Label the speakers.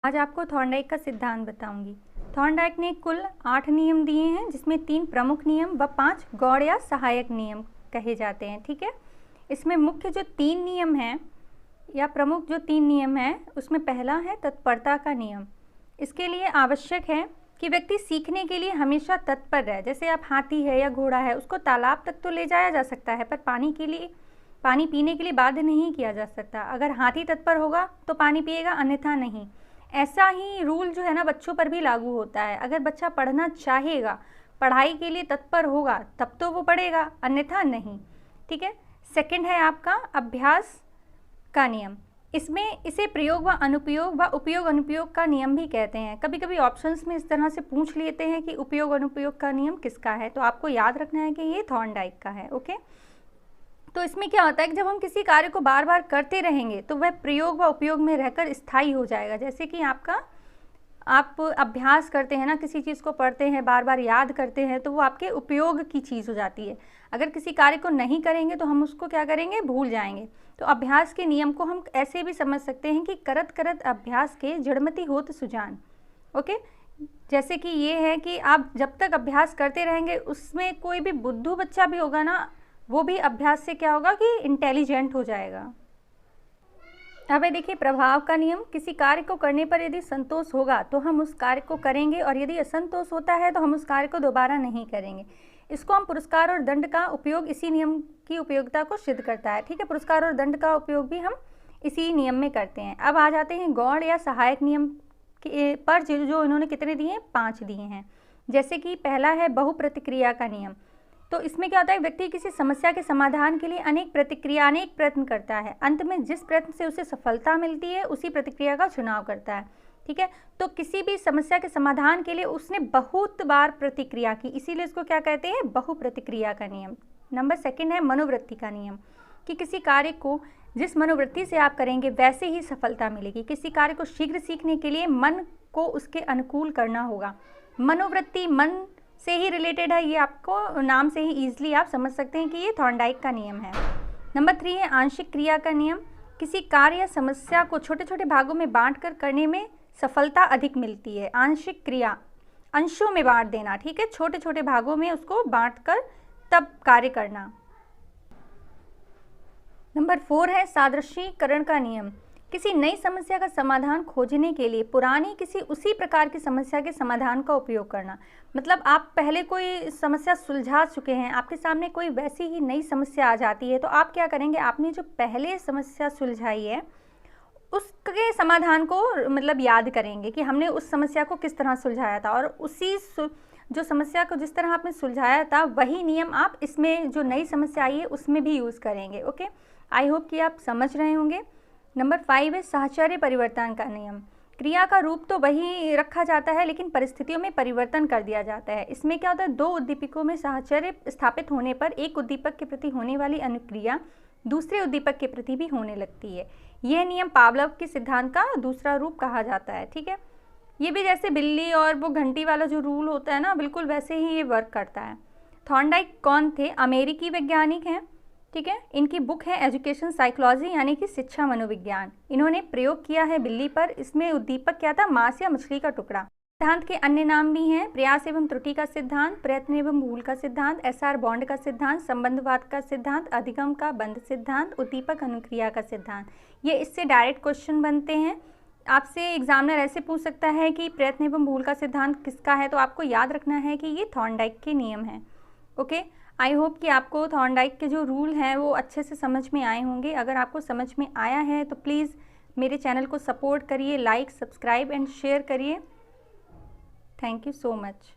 Speaker 1: आज आपको थॉर्नडाइक का सिद्धांत बताऊंगी। थॉर्नडाइक ने कुल 8 नियम दिए हैं, जिसमें 3 प्रमुख नियम व 5 गौड़ या सहायक नियम कहे जाते हैं। ठीक है, इसमें मुख्य जो 3 नियम हैं या प्रमुख जो 3 नियम हैं, उसमें पहला है तत्परता का नियम। इसके लिए आवश्यक है कि व्यक्ति सीखने के लिए हमेशा तत्पर रहे। जैसे आप हाथी है या घोड़ा है, उसको तालाब तक तो ले जाया जा सकता है, पर पानी पीने के लिए बाध्य नहीं किया जा सकता। अगर हाथी तत्पर होगा तो पानी पिएगा, अन्यथा नहीं। ऐसा ही रूल जो है ना बच्चों पर भी लागू होता है। अगर बच्चा पढ़ना चाहेगा, पढ़ाई के लिए तत्पर होगा, तब तो वो पढ़ेगा, अन्यथा नहीं। ठीक है, सेकंड है आपका अभ्यास का नियम। इसमें इसे प्रयोग व अनुप्रयोग व उपयोग अनुप्रयोग का नियम भी कहते हैं। कभी कभी ऑप्शंस में इस तरह से पूछ लेते हैं कि उपयोग अनुप्रयोग का नियम किसका है, तो आपको याद रखना है कि ये थॉर्नडाइक का है। ओके, तो इसमें क्या होता है कि जब हम किसी कार्य को बार बार करते रहेंगे तो वह प्रयोग व उपयोग में रहकर स्थायी हो जाएगा। जैसे कि आप अभ्यास करते हैं ना, किसी चीज़ को पढ़ते हैं, बार बार याद करते हैं, तो वो आपके उपयोग की चीज़ हो जाती है। अगर किसी कार्य को नहीं करेंगे तो हम उसको क्या करेंगे, भूल जाएंगे। तो अभ्यास के नियम को हम ऐसे भी समझ सकते हैं कि करत करत अभ्यास के जड़मति होत सुजान। ओके, जैसे कि ये है कि आप जब तक अभ्यास करते रहेंगे, उसमें कोई भी बुद्धू बच्चा भी होगा ना, वो भी अभ्यास से क्या होगा कि इंटेलिजेंट हो जाएगा। अब देखिए प्रभाव का नियम। किसी कार्य को करने पर यदि संतोष होगा तो हम उस कार्य को करेंगे, और यदि असंतोष होता है तो हम उस कार्य को दोबारा नहीं करेंगे। इसको हम पुरस्कार और दंड का उपयोग इसी नियम की उपयोगिता को सिद्ध करता है। ठीक है, पुरस्कार और दंड का उपयोग भी हम इसी नियम में करते हैं। अब आ जाते हैं गौड़ या सहायक नियम पर, जो इन्होंने कितने दिए हैं, 5 दिए हैं। जैसे कि पहला है बहुप्रतिक्रिया का नियम। तो इसमें क्या होता है, व्यक्ति किसी समस्या के समाधान के लिए अनेक प्रयत्न करता है। अंत में जिस प्रयत्न से उसे सफलता मिलती है, उसी प्रतिक्रिया का चुनाव करता है। ठीक है, तो किसी भी समस्या के समाधान के लिए उसने बहुत बार प्रतिक्रिया की, इसीलिए इसको क्या कहते हैं, बहुप्रतिक्रिया का नियम। नंबर 2 है मनोवृत्ति का नियम, कि किसी कार्य को जिस मनोवृत्ति से आप करेंगे वैसे ही सफलता मिलेगी। किसी कार्य को शीघ्र सीखने के लिए मन को उसके अनुकूल करना होगा। मनोवृत्ति मन से ही रिलेटेड है, ये आपको नाम से ही ईजिली आप समझ सकते हैं कि ये थॉर्नडाइक का नियम है। नंबर 3 है आंशिक क्रिया का नियम। किसी कार्य या समस्या को छोटे छोटे भागों में बांटकर करने में सफलता अधिक मिलती है। आंशिक क्रिया, अंशों में बांट देना। ठीक है, छोटे छोटे भागों में उसको बांटकर तब कार्य करना। नंबर 4 है सादृश्यीकरण का नियम। किसी नई समस्या का समाधान खोजने के लिए पुरानी किसी उसी प्रकार की समस्या के समाधान का उपयोग करना। मतलब आप पहले कोई समस्या सुलझा चुके हैं, आपके सामने कोई वैसी ही नई समस्या आ जाती है, तो आप क्या करेंगे, आपने जो पहले समस्या सुलझाई है उसके समाधान को मतलब याद करेंगे कि हमने उस समस्या को किस तरह सुलझाया था, और उसी जो समस्या को जिस तरह आपने सुलझाया था वही नियम आप इसमें जो नई समस्या आई है उसमें भी यूज़ करेंगे। ओके, आई होप कि आप समझ रहे होंगे। नंबर 5 है साहचर्य परिवर्तन का नियम। क्रिया का रूप तो वही रखा जाता है, लेकिन परिस्थितियों में परिवर्तन कर दिया जाता है। इसमें क्या होता है, 2 उद्दीपकों में साहचर्य स्थापित होने पर एक उद्दीपक के प्रति होने वाली अनुक्रिया दूसरे उद्दीपक के प्रति भी होने लगती है। यह नियम पावलोव के सिद्धांत का दूसरा रूप कहा जाता है। ठीक है, ये भी जैसे बिल्ली और वो घंटी वाला जो रूल होता है ना, बिल्कुल वैसे ही ये वर्क करता है। थॉर्नडाइक कौन थे, अमेरिकी वैज्ञानिक हैं। ठीक है, इनकी बुक है एजुकेशन साइकोलॉजी, यानी कि शिक्षा मनोविज्ञान। इन्होंने प्रयोग किया है बिल्ली पर। इसमें उद्दीपक क्या था, मांस या मछली का टुकड़ा। सिद्धांत के अन्य नाम भी हैं, प्रयास एवं त्रुटि का सिद्धांत, प्रयत्न एवं भूल का सिद्धांत, एसआर बॉन्ड का सिद्धांत, संबंधवाद का सिद्धांत, अधिगम का बंध सिद्धांत, उद्दीपक अनुक्रिया का सिद्धांत। ये इससे डायरेक्ट क्वेश्चन बनते हैं। आपसे एग्जामिनर ऐसे पूछ सकता है कि प्रयत्न एवं भूल का सिद्धांत किसका है, तो आपको याद रखना है कि ये थॉर्नडाइक के नियम हैं। ओके, आई होप कि आपको थॉर्नडाइक के जो रूल हैं वो अच्छे से समझ में आए होंगे। अगर आपको समझ में आया है तो प्लीज़ मेरे चैनल को सपोर्ट करिए, लाइक, सब्सक्राइब एंड शेयर करिए। Thank you so much.